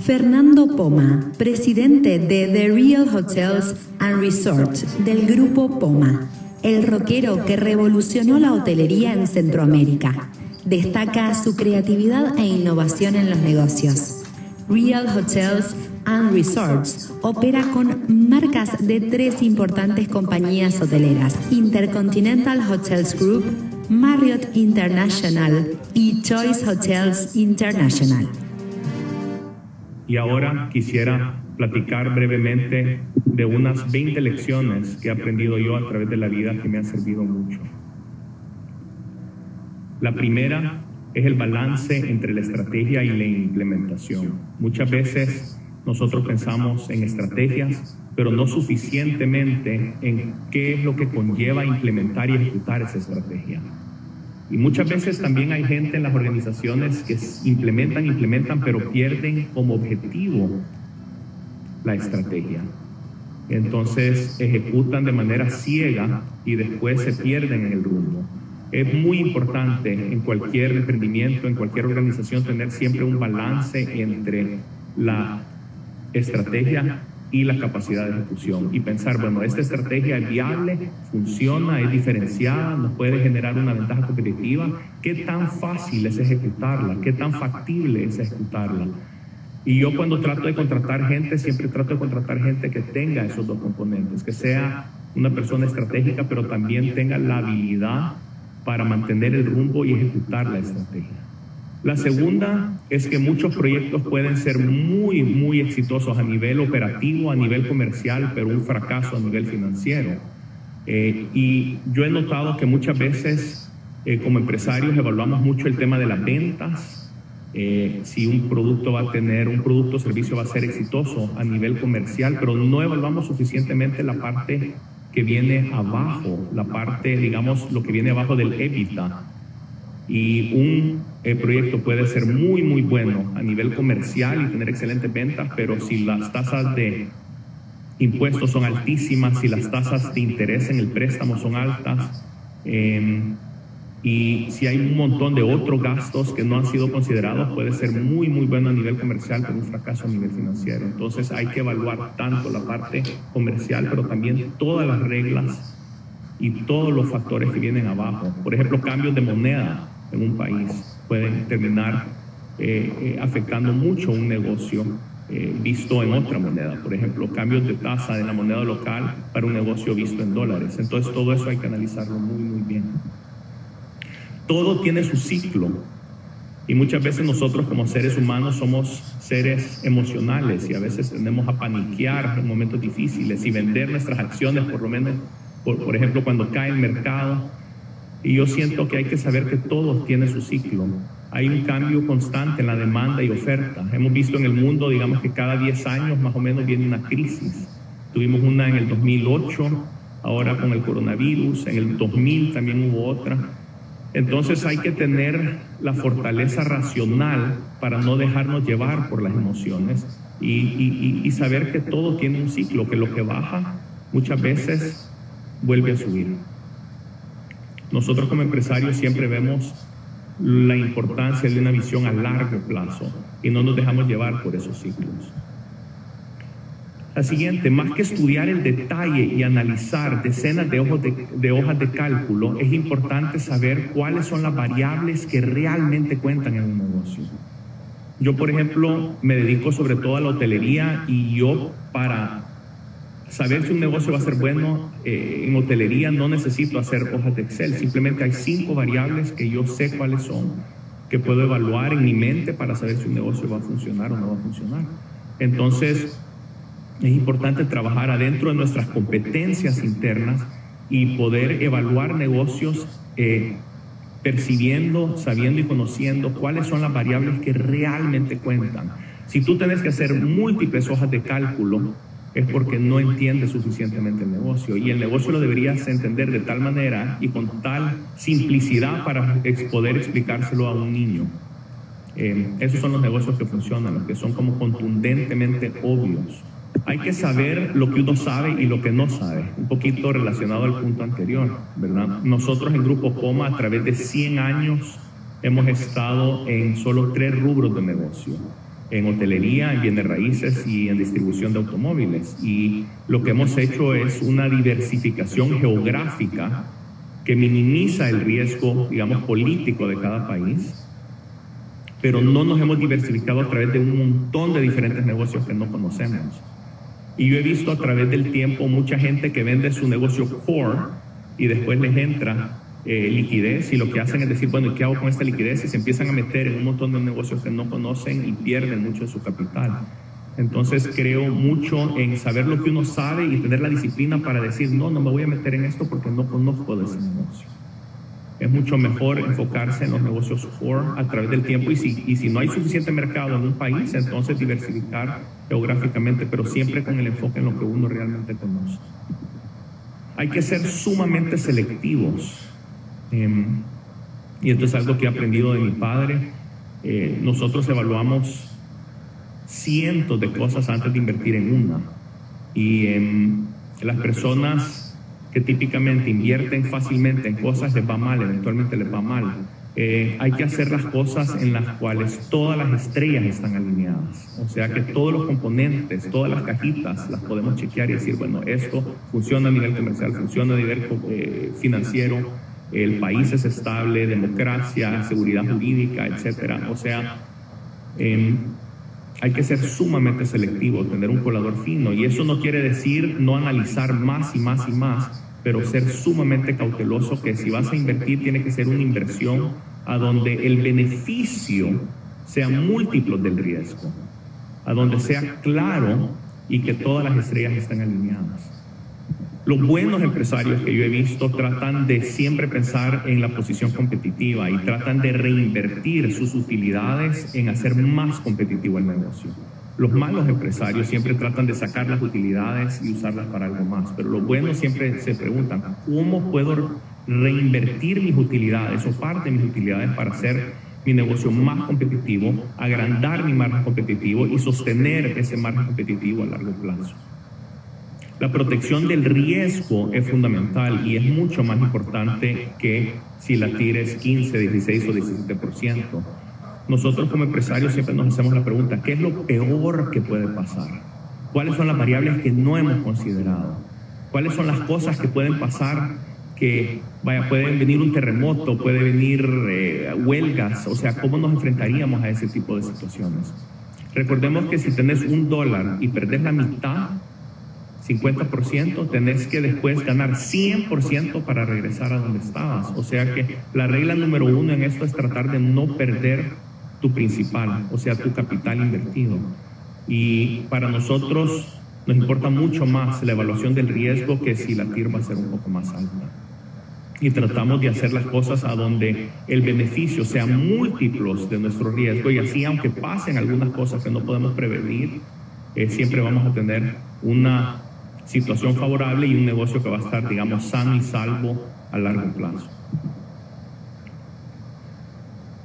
Fernando Poma, presidente de The Real Hotels and Resorts del Grupo Poma, el rockero que revolucionó la hotelería en Centroamérica. Destaca su creatividad e innovación en los negocios. Real Hotels and Resorts opera con marcas de 3 importantes compañías hoteleras: Intercontinental Hotels Group, Marriott International y Choice Hotels International. Y ahora quisiera platicar brevemente de unas 20 lecciones que he aprendido yo a través de la vida que me han servido mucho. La primera es el balance entre la estrategia y la implementación. Muchas veces nosotros pensamos en estrategias, pero no suficientemente en qué es lo que conlleva implementar y ejecutar esa estrategia. Y muchas veces también hay gente en las organizaciones que implementan, pero pierden como objetivo la estrategia. Entonces ejecutan de manera ciega y después se pierden en el rumbo. Es muy importante en cualquier emprendimiento, en cualquier organización, tener siempre un balance entre la estrategia y la capacidad de ejecución y pensar, bueno, esta estrategia es viable, funciona, es diferenciada, nos puede generar una ventaja competitiva. ¿Qué tan fácil es ejecutarla? ¿Qué tan factible es ejecutarla? Y yo cuando trato de contratar gente, siempre trato de contratar gente que tenga esos 2 componentes, que sea una persona estratégica, pero también tenga la habilidad para mantener el rumbo y ejecutar la estrategia. La segunda es que muchos proyectos pueden ser muy exitosos a nivel operativo, a nivel comercial, pero un fracaso a nivel financiero. Y yo he notado que muchas veces como empresarios evaluamos mucho el tema de las ventas, si un producto o servicio va a ser exitoso a nivel comercial, pero no evaluamos suficientemente la parte que viene abajo, la parte, digamos, lo que viene abajo del EBITDA. Y un proyecto puede ser muy bueno a nivel comercial y tener excelentes ventas, pero si las tasas de impuestos son altísimas, si las tasas de interés en el préstamo son altas, y si hay un montón de otros gastos que no han sido considerados, puede ser muy bueno a nivel comercial, pero un fracaso a nivel financiero. Entonces hay que evaluar tanto la parte comercial, pero también todas las reglas y todos los factores que vienen abajo. Por ejemplo, cambios de moneda en un país pueden terminar afectando mucho un negocio visto en otra moneda. Por ejemplo, cambios de tasa de la moneda local para un negocio visto en dólares. Entonces todo eso hay que analizarlo muy bien. Todo tiene su ciclo y muchas veces nosotros como seres humanos somos seres emocionales y a veces tendemos a paniquear en momentos difíciles y vender nuestras acciones, por lo menos, por ejemplo, cuando cae el mercado. Y yo siento que hay que saber que todo tiene su ciclo. Hay un cambio constante en la demanda y oferta. Hemos visto en el mundo, digamos que cada 10 años más o menos viene una crisis. Tuvimos una en el 2008, ahora con el coronavirus, en el 2000 también hubo otra. Entonces hay que tener la fortaleza racional para no dejarnos llevar por las emociones y saber que todo tiene un ciclo, que lo que baja muchas veces vuelve a subir. Nosotros como empresarios siempre vemos la importancia de una visión a largo plazo y no nos dejamos llevar por esos ciclos. La siguiente, más que estudiar el detalle y analizar decenas de hojas de cálculo, es importante saber cuáles son las variables que realmente cuentan en un negocio. Yo, por ejemplo, me dedico sobre todo a la hotelería y yo para saber si un negocio va a ser bueno en hotelería no necesito hacer hojas de Excel, simplemente hay 5 variables que yo sé cuáles son, que puedo evaluar en mi mente para saber si un negocio va a funcionar o no va a funcionar. Entonces, es importante trabajar adentro de nuestras competencias internas y poder evaluar negocios percibiendo, sabiendo y conociendo cuáles son las variables que realmente cuentan. Si tú tienes que hacer múltiples hojas de cálculo, es porque no entiendes suficientemente el negocio. Y el negocio lo deberías entender de tal manera y con tal simplicidad para poder explicárselo a un niño. Esos son los negocios que funcionan, los que son como contundentemente obvios. Hay que saber lo que uno sabe y lo que no sabe, un poquito relacionado al punto anterior, ¿verdad? Nosotros en Grupo Poma, a través de 100 años, hemos estado en solo 3 rubros de negocio. en hotelería, en bienes raíces y en distribución de automóviles. Y lo que hemos hecho es una diversificación geográfica que minimiza el riesgo, digamos, político de cada país, pero no nos hemos diversificado a través de un montón de diferentes negocios que no conocemos. Y yo he visto a través del tiempo mucha gente que vende su negocio core y después les entra liquidez, y lo que hacen es decir, bueno, ¿y qué hago con esta liquidez? Y se empiezan a meter en un montón de negocios que no conocen y pierden mucho de su capital. Entonces creo mucho en saber lo que uno sabe y tener la disciplina para decir, no me voy a meter en esto porque no conozco de ese negocio. Es mucho mejor enfocarse en los negocios core a través del tiempo, y si no hay suficiente mercado en un país, entonces diversificar geográficamente, pero siempre con el enfoque en lo que uno realmente conoce. Hay que ser sumamente selectivos. Y esto es algo que he aprendido de mi padre. Nosotros evaluamos cientos de cosas antes de invertir en una. Y las personas que típicamente invierten fácilmente en cosas les va mal, eventualmente les va mal. Hay que hacer las cosas en las cuales todas las estrellas están alineadas. O sea que todos los componentes, todas las cajitas las podemos chequear y decir, bueno, esto funciona a nivel comercial, funciona a nivel financiero, el país es estable, democracia, seguridad jurídica, etcétera. O sea, hay que ser sumamente selectivo, tener un colador fino, y eso no quiere decir no analizar más y más y más, pero ser sumamente cauteloso, que si vas a invertir tiene que ser una inversión a donde el beneficio sea múltiplo del riesgo, a donde sea claro y que todas las estrellas estén alineadas. Los buenos empresarios que yo he visto tratan de siempre pensar en la posición competitiva y tratan de reinvertir sus utilidades en hacer más competitivo el negocio. Los malos empresarios siempre tratan de sacar las utilidades y usarlas para algo más, pero los buenos siempre se preguntan, ¿cómo puedo reinvertir mis utilidades o parte de mis utilidades para hacer mi negocio más competitivo, agrandar mi margen competitivo y sostener ese margen competitivo a largo plazo? La protección del riesgo es fundamental y es mucho más importante que si la tires 15, 16 o 17%. Nosotros como empresarios siempre nos hacemos la pregunta, ¿qué es lo peor que puede pasar? ¿Cuáles son las variables que no hemos considerado? ¿Cuáles son las cosas que pueden pasar? Que, pueden venir un terremoto, puede venir huelgas, o sea, ¿cómo nos enfrentaríamos a ese tipo de situaciones? Recordemos que si tenés $1 y perdés la mitad, 50%, tenés que después ganar 100% para regresar a donde estabas. O sea que la regla número 1 en esto es tratar de no perder tu principal, o sea, tu capital invertido. Y para nosotros nos importa mucho más la evaluación del riesgo que si la TIR va a ser un poco más alta. Y tratamos de hacer las cosas a donde el beneficio sea múltiplos de nuestro riesgo, y así, aunque pasen algunas cosas que no podemos prevenir, siempre vamos a tener una situación favorable y un negocio que va a estar, digamos, sano y salvo a largo plazo.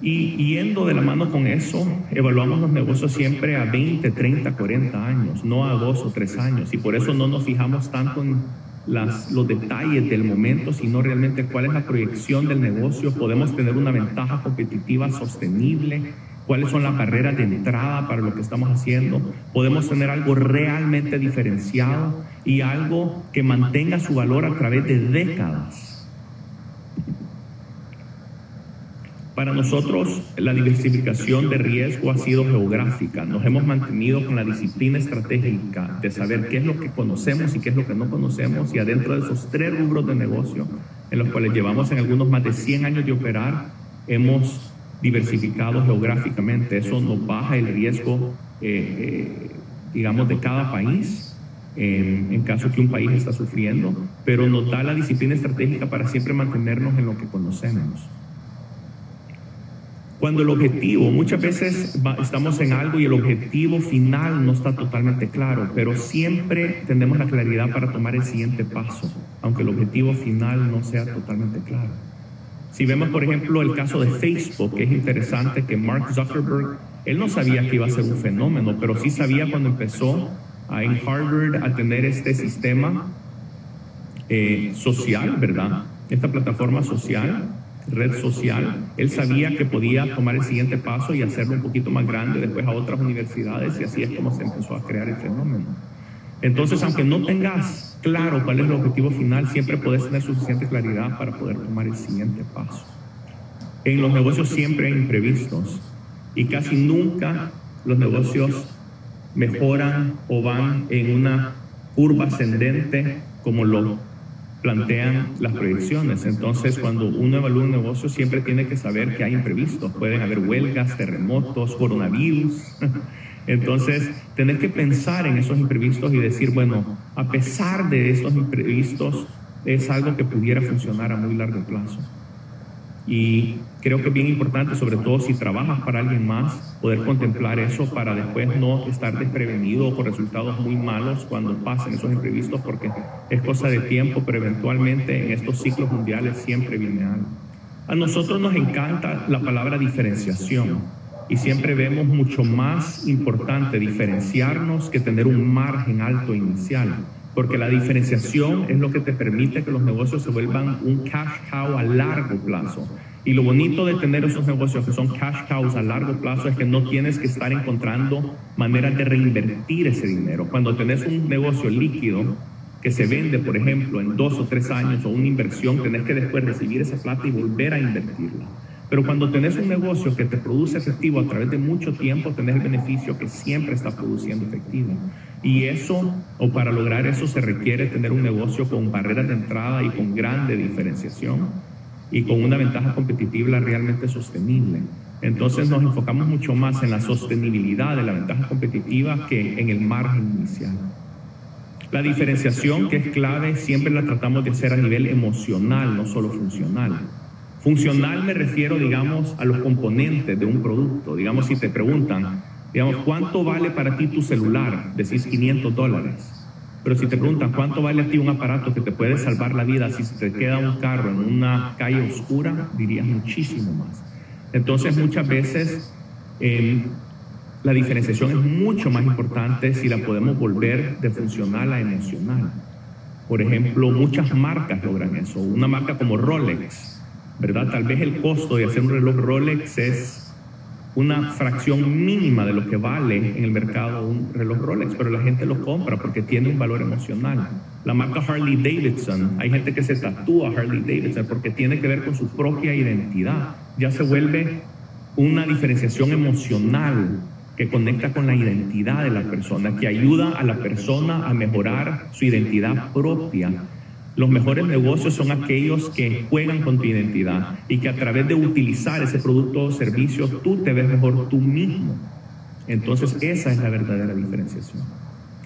Y yendo de la mano con eso, evaluamos los negocios siempre a 20, 30, 40 años, no a 2 o 3 años. Y por eso no nos fijamos tanto en los detalles del momento, sino realmente cuál es la proyección del negocio. Podemos tener una ventaja competitiva sostenible. ¿Cuáles son las barreras de entrada para lo que estamos haciendo? Podemos tener algo realmente diferenciado y algo que mantenga su valor a través de décadas. Para nosotros, la diversificación de riesgo ha sido geográfica. Nos hemos mantenido con la disciplina estratégica de saber qué es lo que conocemos y qué es lo que no conocemos, y adentro de esos 3 rubros de negocio, en los cuales llevamos en algunos más de 100 años de operar, hemos diversificado geográficamente. Eso nos baja el riesgo, digamos, de cada país, en caso que un país está sufriendo, pero nos da la disciplina estratégica para siempre mantenernos en lo que conocemos. Cuando el objetivo, muchas veces estamos en algo y el objetivo final no está totalmente claro, pero siempre tenemos la claridad para tomar el siguiente paso, aunque el objetivo final no sea totalmente claro. Si vemos, por ejemplo, el caso de Facebook, que es interesante, que Mark Zuckerberg, él no sabía que iba a ser un fenómeno, pero sí sabía cuando empezó en Harvard a tener este sistema social, ¿verdad? Esta plataforma social, red social, él sabía que podía tomar el siguiente paso y hacerlo un poquito más grande después a otras universidades, y así es como se empezó a crear el fenómeno. Entonces, aunque no tengas claro cuál es el objetivo final, siempre puedes tener suficiente claridad para poder tomar el siguiente paso. En los negocios siempre hay imprevistos y casi nunca los negocios mejoran o van en una curva ascendente como lo plantean las proyecciones. Entonces, cuando uno evalúa un negocio, siempre tiene que saber que hay imprevistos. Pueden haber huelgas, terremotos, coronavirus. Entonces, tenés que pensar en esos imprevistos y decir, bueno, a pesar de estos imprevistos, es algo que pudiera funcionar a muy largo plazo. Y creo que es bien importante, sobre todo si trabajas para alguien más, poder contemplar eso para después no estar desprevenido o con resultados muy malos cuando pasen esos imprevistos, porque es cosa de tiempo, pero eventualmente en estos ciclos mundiales siempre viene algo. A nosotros nos encanta la palabra diferenciación y siempre vemos mucho más importante diferenciarnos que tener un margen alto inicial, porque la diferenciación es lo que te permite que los negocios se vuelvan un cash cow a largo plazo. Y lo bonito de tener esos negocios que son cash cows a largo plazo es que no tienes que estar encontrando maneras de reinvertir ese dinero. Cuando tenés un negocio líquido que se vende, por ejemplo, en 2 o 3 años, o una inversión, tenés que después recibir esa plata y volver a invertirla. Pero cuando tenés un negocio que te produce efectivo a través de mucho tiempo, tenés el beneficio que siempre está produciendo efectivo. Y eso, o para lograr eso, se requiere tener un negocio con barreras de entrada y con grande diferenciación y con una ventaja competitiva realmente sostenible. Entonces nos enfocamos mucho más en la sostenibilidad de la ventaja competitiva que en el margen inicial. La diferenciación, que es clave, siempre la tratamos de hacer a nivel emocional, no solo funcional. Funcional me refiero, digamos, a los componentes de un producto. Digamos, si te preguntan, digamos, ¿cuánto vale para ti tu celular? Decís $500. Pero si te preguntan, ¿cuánto vale a ti un aparato que te puede salvar la vida si se te queda un carro en una calle oscura? Dirías muchísimo más. Entonces, muchas veces la diferenciación es mucho más importante si la podemos volver de funcional a emocional. Por ejemplo, muchas marcas logran eso. Una marca como Rolex, ¿verdad? Tal vez el costo de hacer un reloj Rolex es una fracción mínima de lo que vale en el mercado un reloj Rolex, pero la gente lo compra porque tiene un valor emocional. La marca Harley Davidson, hay gente que se tatúa Harley Davidson porque tiene que ver con su propia identidad. Ya se vuelve una diferenciación emocional que conecta con la identidad de la persona, que ayuda a la persona a mejorar su identidad propia. Los mejores negocios son aquellos que juegan con tu identidad y que a través de utilizar ese producto o servicio tú te ves mejor tú mismo. Entonces esa es la verdadera diferenciación.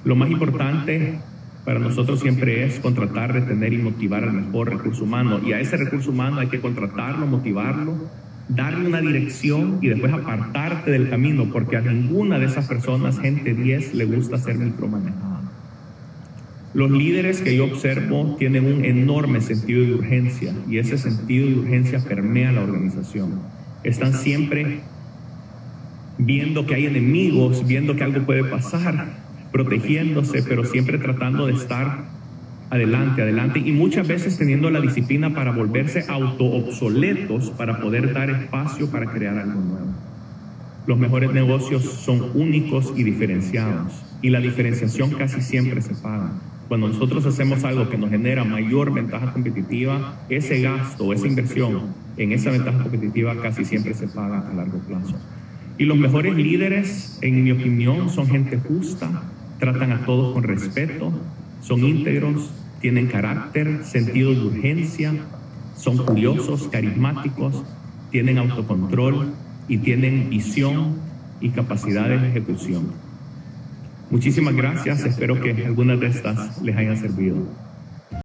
Lo más importante para nosotros siempre es contratar, retener y motivar al mejor recurso humano. Y a ese recurso humano hay que contratarlo, motivarlo, darle una dirección y después apartarte del camino, porque a ninguna de esas personas, gente 10, le gusta ser micromanejada. Los líderes que yo observo tienen un enorme sentido de urgencia y ese sentido de urgencia permea la organización. Están siempre viendo que hay enemigos, viendo que algo puede pasar, protegiéndose, pero siempre tratando de estar adelante y muchas veces teniendo la disciplina para volverse auto-obsoletos para poder dar espacio para crear algo nuevo. Los mejores negocios son únicos y diferenciados y la diferenciación casi siempre se paga. Cuando nosotros hacemos algo que nos genera mayor ventaja competitiva, ese gasto, esa inversión en esa ventaja competitiva casi siempre se paga a largo plazo. Y los mejores líderes, en mi opinión, son gente justa, tratan a todos con respeto, son íntegros, tienen carácter, sentido de urgencia, son curiosos, carismáticos, tienen autocontrol y tienen visión y capacidad de ejecución. Muchísimas gracias, espero que algunas de estas les hayan servido.